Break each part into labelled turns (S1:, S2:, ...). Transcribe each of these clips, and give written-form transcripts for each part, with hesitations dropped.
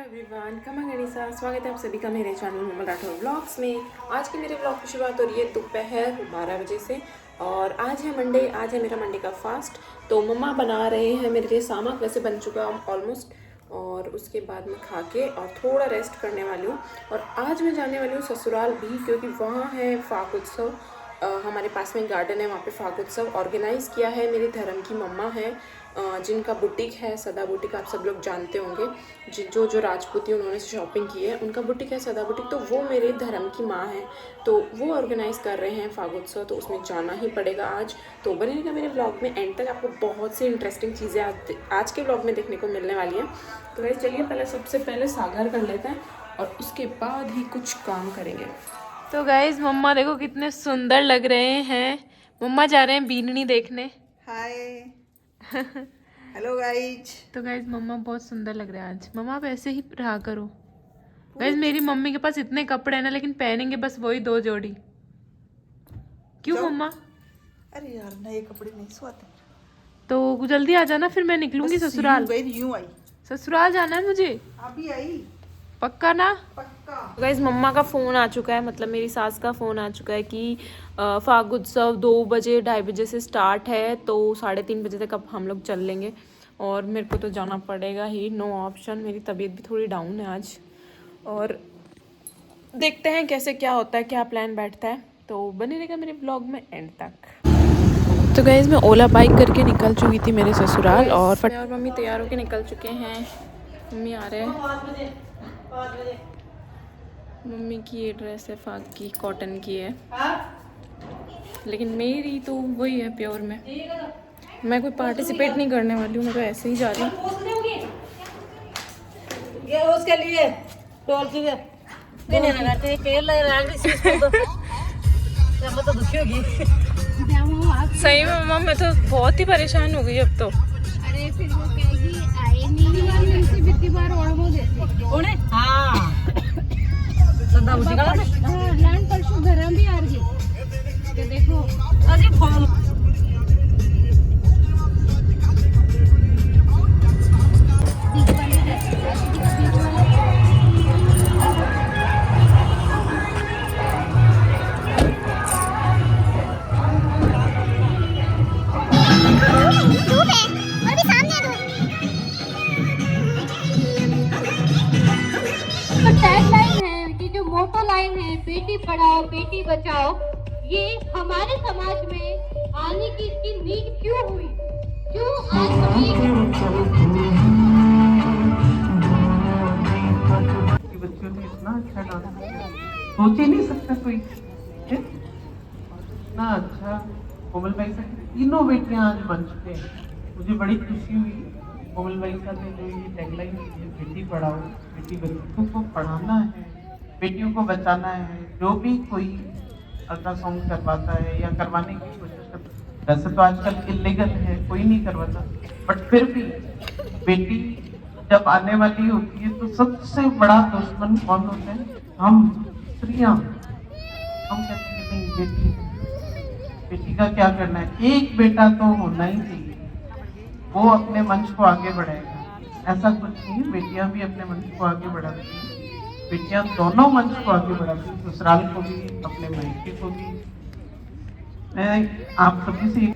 S1: Everyone, कमा गणिसा, स्वागत है आप सभी का मेरे चैनल मोमल राठौर ब्लॉग्स में। आज के मेरे ब्लॉग की शुरुआत हो रही है दोपहर 12 बजे से और आज है मंडे। आज है मेरा मंडे का फास्ट। तो मम्मा बना रहे हैं मेरे लिए सामक, वैसे बन चुका ऑलमोस्ट, और उसके बाद मैं खा के और थोड़ा रेस्ट करने वाली हूँ। और आज मैं जाने वाली हूँ ससुराल भी, क्योंकि वहाँ है फाग उत्सव। हमारे पास में गार्डन है, वहाँ पे फाग उत्सव ऑर्गेनाइज़ किया है। मेरी धर्म की मम्मा है, जिनका बुटीक है सदा बुटीक, आप सब लोग जानते होंगे। जो राजपूती उन्होंने शॉपिंग की है, उनका बुटीक है सदा बुटीक। तो वो मेरे धर्म की माँ है, तो वो ऑर्गेनाइज़ कर रहे हैं फागोत्सव, तो उसमें जाना ही पड़ेगा आज। तो बने रहिएगा मेरे ब्लॉग में एंड तक, आपको बहुत सी इंटरेस्टिंग चीज़ें आज के ब्लॉग में देखने को मिलने वाली हैं। तो वैसे चलिए सबसे पहले सागर कर लेते हैं और उसके बाद ही कुछ काम करेंगे। तो गाइज मम्मा देखो कितने सुंदर लग रहे हैं। मम्मा जा रहे हैं बीननी देखने।
S2: Hi hello guys.
S1: तो गाइज मम्मा बहुत सुंदर लग रहे हैं आज। मम्मा आप ऐसे ही रहा करो। गाइज मेरी मम्मी के पास इतने कपड़े हैं ना, लेकिन पहनेंगे बस वही 2 जोड़ी। क्यों मम्मा?
S2: अरे यार नए कपड़े नहीं सुहाते।
S1: तो जल्दी आ जाना, फिर मैं निकलूंगी ससुराल।
S2: यूं आई,
S1: ससुराल जाना है मुझे।
S2: अभी आई,
S1: पक्का ना?
S2: पक्का।
S1: गाइज मम्मा का फ़ोन आ चुका है, मतलब मेरी सास का फ़ोन आ चुका है कि फाग उत्सव 2 बजे 2:30 बजे से स्टार्ट है, तो 3:30 बजे तक अब हम लोग चल लेंगे। और मेरे को तो जाना पड़ेगा ही, नो ऑप्शन। मेरी तबीयत भी थोड़ी डाउन है आज, और देखते हैं कैसे क्या होता है, क्या प्लान बैठता है। तो बने रहेगा मेरे ब्लॉग में एंड तक। तो गाइज मैं ओला बाइक करके निकल चुकी थी मेरे ससुराल, और मैं और मम्मी तैयार होके निकल चुके हैं। मम्मी आ रहे हैं। मम्मी की ये ड्रेस है फाग की, कॉटन की है, लेकिन मेरी तो वही है प्योर में। मैं कोई पार्टिसिपेट नहीं करने वाली हूँ, मैं तो ऐसे ही जा रही हूँ।
S3: ये उसके लिए टोल की देने लगाते तेल लगा के तो दुखी होगी।
S1: सही में मम्मा, मैं तो बहुत ही परेशान हो गई अब तो।
S4: अरे फिर वो कहेगी आए नहीं उनसे कितनी बार और वो देते
S3: कौन है? हाँ सदा बुटी का
S4: लान परसों घर भी आ रही है। देखो
S3: अरे फोन
S4: टैगलाइन है, ये जो मोटो लाइन है, बेटी पढ़ाओ बेटी बचाओ, ये हमारे समाज में आने की इसकी नीड क्यों हुई? क्यों आज
S2: बच्चों ने इतना अच्छा डांस किया, सोच ही नहीं सकता कोई। इतना अच्छा कोमल भाई साहब की तीनों बेटियां आज मंच पे हैं। मुझे बड़ी खुशी हुई। कोमल भाई साहब ने जो ये टैगलाइन दी है, बेटी पढ़ाओ बेटी बच्चों को पढ़ाना है, बेटियों को बचाना है। जो भी कोई अल्ट्रासाउंड करवाता है या करवाने की कोशिश करता है, वैसे तो आजकल इलीगल है, कोई नहीं करवाता, बट फिर भी बेटी जब आने वाली होती है तो सबसे बड़ा दुश्मन कौन होता है? हम स्त्रियां। हम कहते हैं नहीं, बेटी बेटी का क्या करना है, एक बेटा तो होना ही चाहिए, वो अपने वंश को आगे बढ़ाएगा। ऐसा कुछ नहीं, बेटियां भी अपने वंश को आगे बढ़ाती हैं। बेटियां दोनों वंश को आगे बढ़ाती हैं, ससुराल को भी अपने मायके को भी। मैं आप सभी से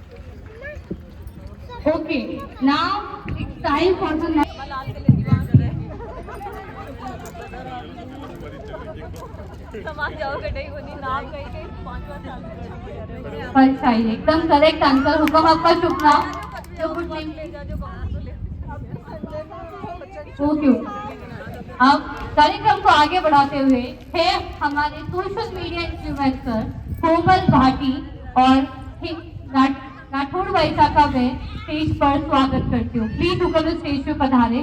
S4: okay now it's time for the परछाई। एकदम करेक्ट आंसर। हुक्म आपका शुक्ला। ओके, अब कार्यक्रम को आगे बढ़ाते हुए है हमारे सोशल मीडिया इन्फ्लुएंसर कोमल भाटी और राठौड़ वैसा का मैं स्टेज पर स्वागत करती हूँ। प्लीज होकर स्टेज पे पधारे।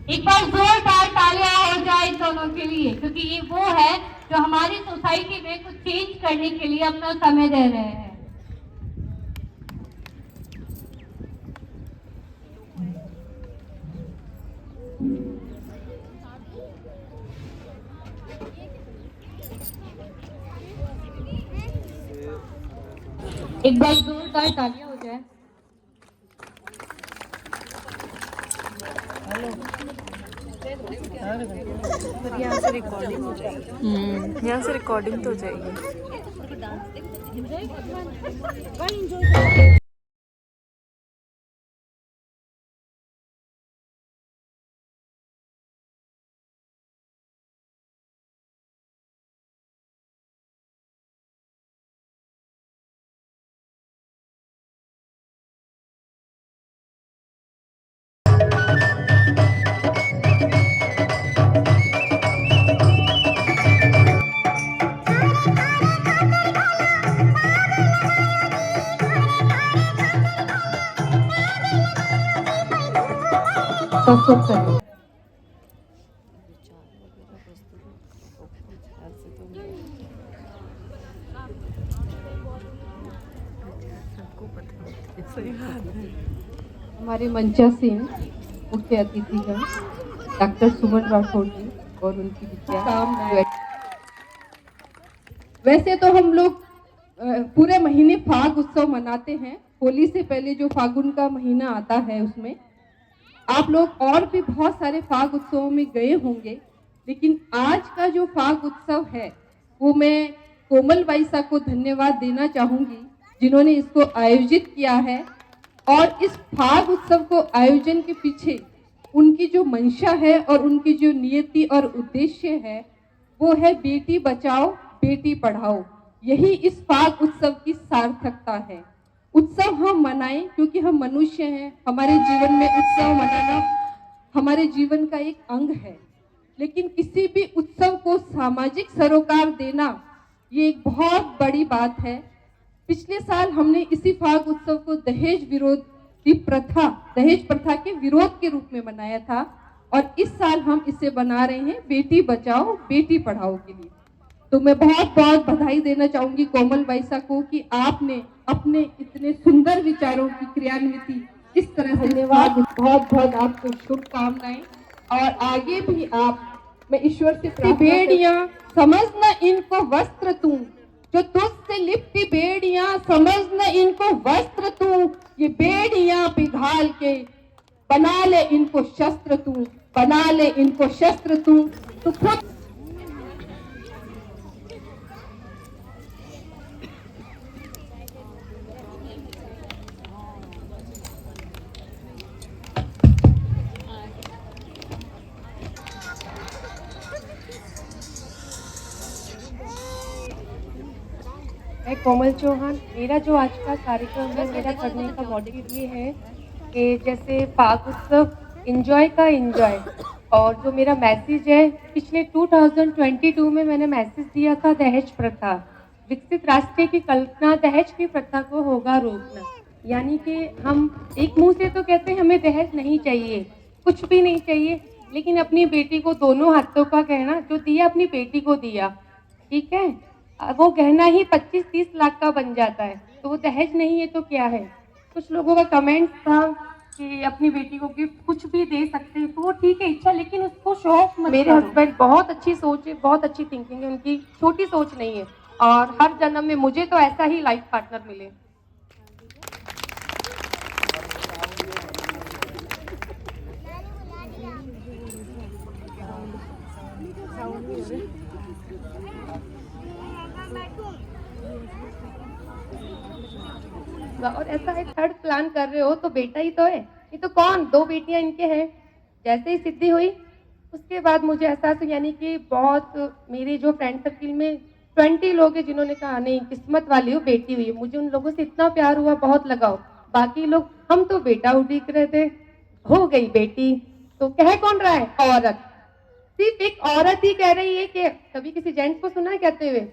S4: एक बार जोरदार तालियां हो जाए इन दोनों के लिए, क्योंकि ये वो है जो हमारी सोसाइटी में कुछ चेंज करने के लिए अपना समय दे रहे हैं। एक बार जोरदार तालियां हो जाए।
S1: यहाँ से रिकॉर्डिंग हो जाएगी। यहाँ से रिकॉर्डिंग तो हो जाएगी।
S5: हमारे मंचा से मुख्य अतिथिगण डॉक्टर सुमन राठौड़ जी और उनकी विद्या। वैसे तो हम लोग पूरे महीने फाग उत्सव मनाते हैं। होली से पहले जो फागुन का महीना आता है उसमें आप लोग और भी बहुत सारे फाग उत्सवों में गए होंगे, लेकिन आज का जो फाग उत्सव है वो मैं कोमल बाईसा को धन्यवाद देना चाहूंगी जिन्होंने इसको आयोजित किया है। और इस फाग उत्सव को आयोजन के पीछे उनकी जो मंशा है और उनकी जो नियति और उद्देश्य है वो है बेटी बचाओ बेटी पढ़ाओ। यही इस फाग उत्सव की सार्थकता है। उत्सव हम मनाएं क्योंकि हम मनुष्य हैं, हमारे जीवन में उत्सव मनाना हमारे जीवन का एक अंग है, लेकिन किसी भी उत्सव को सामाजिक सरोकार देना ये एक बहुत बड़ी बात है। पिछले साल हमने इसी फाग उत्सव को दहेज प्रथा के विरोध के रूप में मनाया था और इस साल हम इसे बना रहे हैं बेटी बचाओ बेटी पढ़ाओ के लिए। तो मैं बहुत बहुत बधाई देना चाहूंगी कोमल बाईसा को कि आपने अपने इतने सुंदर विचारों की क्रियान्विति इस तरह से। धन्यवाद, बहुत बहुत आपको शुभकामनाएं और आगे भी आप मैं ईश्वर से बेड़ियां समझ न इनको वस्त्र तू, जो तुझसे लिपटी बेड़ियां समझ न इनको वस्त्र तू, ये बेड़ियां पिघाल के बना ले इनको शस्त्र तू, बना ले इनको शस्त्र तू। तो खुद
S6: मैं कोमल चौहान। मेरा जो आज का कार्यक्रम है, मेरा करने का मोटिव ये है कि जैसे फाग उत्सव इंजॉय का इंजॉय, और जो मेरा मैसेज है पिछले 2022 में मैंने मैसेज दिया था दहेज प्रथा, विकसित राष्ट्र की कल्पना दहेज की प्रथा को होगा रोकना। यानी कि हम एक मुंह से तो कहते हैं हमें दहेज नहीं चाहिए, कुछ भी नहीं चाहिए, लेकिन अपनी बेटी को दोनों हाथों का गहना जो दिया अपनी बेटी को दिया, ठीक है, वो गहना ही 25-30 लाख का बन जाता है, तो वो दहेज नहीं है तो क्या है। कुछ लोगों का कमेंट था कि अपनी बेटी को गिफ्ट कुछ भी दे सकते हैं, तो वो ठीक है इच्छा, लेकिन उसको शो ऑफ मत। मेरे हस्बैंड बहुत अच्छी सोच है, बहुत अच्छी थिंकिंग है उनकी, छोटी सोच नहीं है, और हर जन्म में मुझे तो ऐसा ही लाइफ पार्टनर मिले। और ऐसा है थर्ड प्लान कर रहे हो तो बेटा ही तो है, ये तो कौन, 2 बेटियां इनके हैं। जैसे ही सिद्धि हुई उसके बाद मुझे एहसास हुआ, यानी कि बहुत मेरे जो फ्रेंड सर्किल में 20 लोग हैं जिन्होंने कहा नहीं किस्मत वाली हो बेटी हुई है। मुझे उन लोगों से इतना प्यार हुआ, बहुत लगाव। बाकी लोग हम तो बेटा उड़ीक रहे थे, हो गई बेटी, तो कह कौन रहा है, औरत। सिर्फ एक औरत ही कह रही है कि कभी किसी जेंट्स को सुना है कहते हुए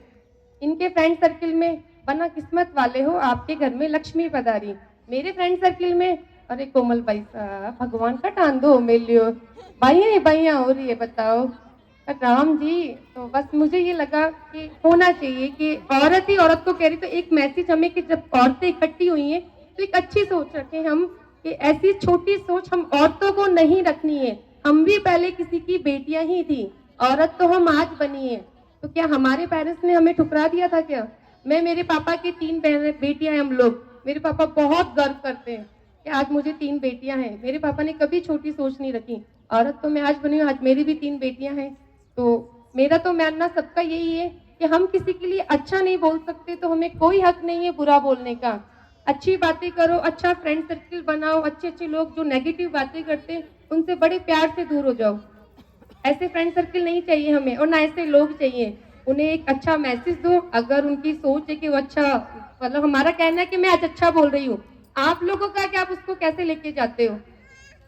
S6: इनके फ्रेंड सर्किल में बना किस्मत वाले हो, आपके घर में लक्ष्मी पधारी। मेरे फ्रेंड सर्किल में अरे कोमल बाईसा भगवान का टांधो मिलियो, बाइया हो रही है बताओ राम जी। तो बस मुझे ये लगा कि होना चाहिए कि औरत ही औरत को कह रही, तो एक मैसेज हमें कि जब औरतें इकट्ठी हुई हैं तो एक अच्छी सोच रखें हम, कि ऐसी छोटी सोच हम औरतों को नहीं रखनी है। हम भी पहले किसी की बेटियां ही थी, औरत तो हम आज बनी है। तो क्या हमारे पेरेंट्स ने हमें ठुकरा दिया था क्या? मैं मेरे पापा की 3 बेटियां हैं हम लोग, मेरे पापा बहुत गर्व करते हैं कि आज मुझे 3 बेटियां हैं। मेरे पापा ने कभी छोटी सोच नहीं रखी, औरत तो मैं आज बनी हूँ, आज मेरी भी 3 बेटियां हैं। तो मेरा तो मानना सबका यही है कि हम किसी के लिए अच्छा नहीं बोल सकते तो हमें कोई हक नहीं है बुरा बोलने का। अच्छी बातें करो, अच्छा फ्रेंड सर्किल बनाओ, अच्छे अच्छे लोग जो नेगेटिव बातें करते हैं उनसे बड़े प्यार से दूर हो जाओ। ऐसे फ्रेंड सर्किल नहीं चाहिए हमें और ना ऐसे लोग चाहिए। उन्हें एक अच्छा मैसेज दो, अगर उनकी सोच है कि वो अच्छा, मतलब हमारा कहना है कि मैं आज अच्छा बोल रही हूँ, आप लोगों का कि आप उसको कैसे लेके जाते हो।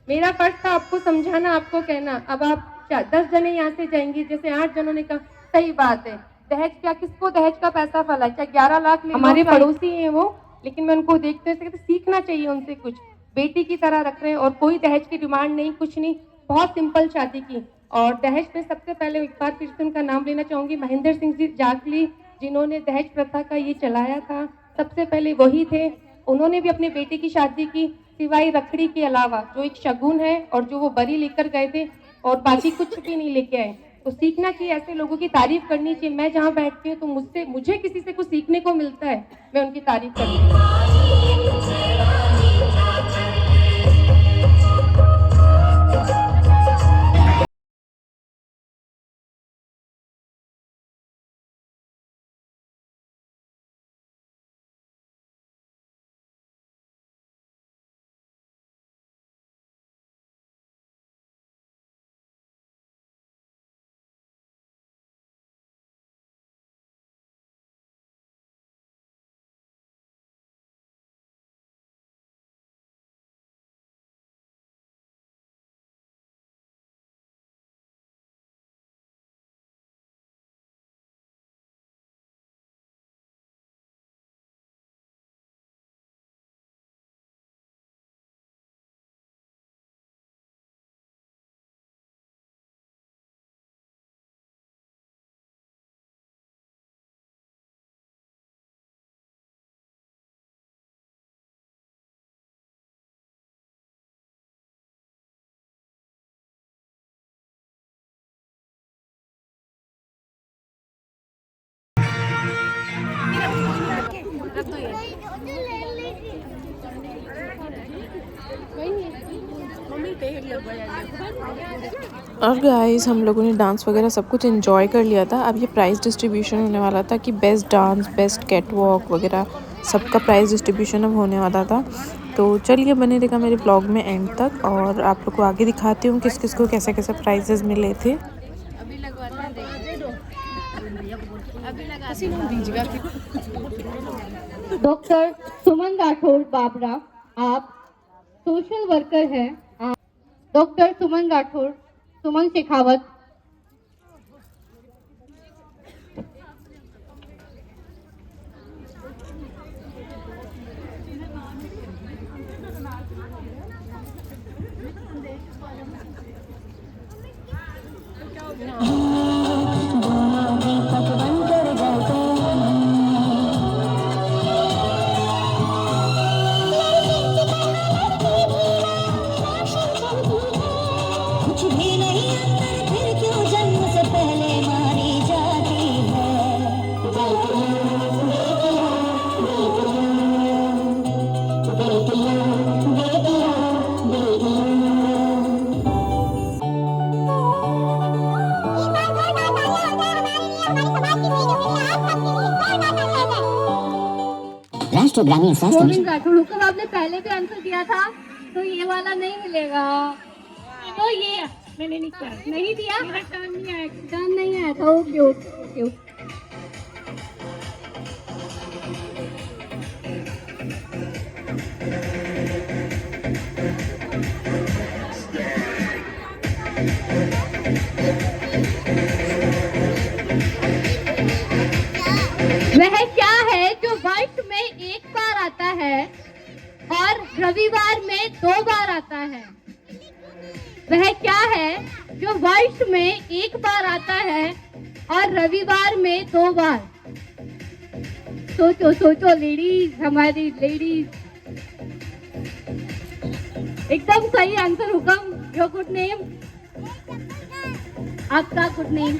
S6: मेरा फर्ज था आपको समझाना, आपको कहना। अब आप 10 जने यहाँ से जाएंगे, जैसे 8 जनों ने कहा सही बात है, दहेज क्या, किसको दहेज का पैसा फला, चाहे 11 लाख ले, हमारे पड़ोसी हैं वो, लेकिन मैं उनको देखते हैं सीखना चाहिए उनसे कुछ, बेटी की तरह रख रहे हैं और कोई दहेज की डिमांड नहीं, कुछ नहीं, बहुत सिंपल शादी की। और दहेज में सबसे पहले एक बार फिर से उनका नाम लेना चाहूंगी, महेंद्र सिंह जी जाखली, जिन्होंने दहेज प्रथा का ये चलाया था, सबसे पहले वही थे। उन्होंने भी अपनी बेटी की शादी की, सिवाय रखड़ी के अलावा जो एक शगुन है और जो वो बरी लेकर गए थे, और बाकी कुछ भी नहीं लेके आए। तो सीखना चाहिए, ऐसे लोगों की तारीफ करनी चाहिए। मैं जहाँ बैठती हूँ तो मुझे किसी से कुछ सीखने को मिलता है, मैं उनकी तारीफ करती हूँ।
S1: और गाइस हम लोगों ने डांस वगैरह सब कुछ एंजॉय कर लिया था। अब ये प्राइज़ डिस्ट्रीब्यूशन होने वाला था कि best dance, best catwalk वगैरह सबका प्राइज़ डिस्ट्रीब्यूशन अब होने वाला था। तो चलिए बने रहेगा मेरे ब्लॉग में एंड तक, और आप लोग को आगे दिखाती हूँ किस किस को कैसे कैसे प्राइजेस मिले थे।
S4: डॉक्टर सुमन राठौड़ बाबरा, आप सोशल वर्कर हैं। डॉक्टर सुमन राठौड़, सुमन शेखावत।
S7: राष्ट्रीय ग्रामीण स्वास्थ्य मिशन।
S4: राठौड़ को आपने पहले भी आंसर दिया था, तो ये वाला नहीं मिलेगा। तो ये मैंने नहीं दिया, मेरा टर्न नहीं आया था। Okay okay okay. वह क्या है जो वर्ष में एक बार आता है और रविवार में 2 बार आता है? वह क्या है जो वर्ष में एक बार आता है और रविवार में 2 बार? सोचो सोचो लेडीज, हमारी लेडीज। एकदम सही आंसर। हुकम, योर गुड नेम? आपका गुड नेम?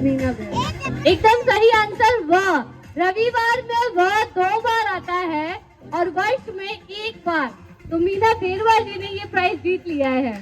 S4: मीना बेगम। एकदम सही आंसर। वह रविवार में वह 2 बार आता है और वर्ष में 1 बार। तो मीना बेरवा जी ने ये प्राइज जीत लिया है।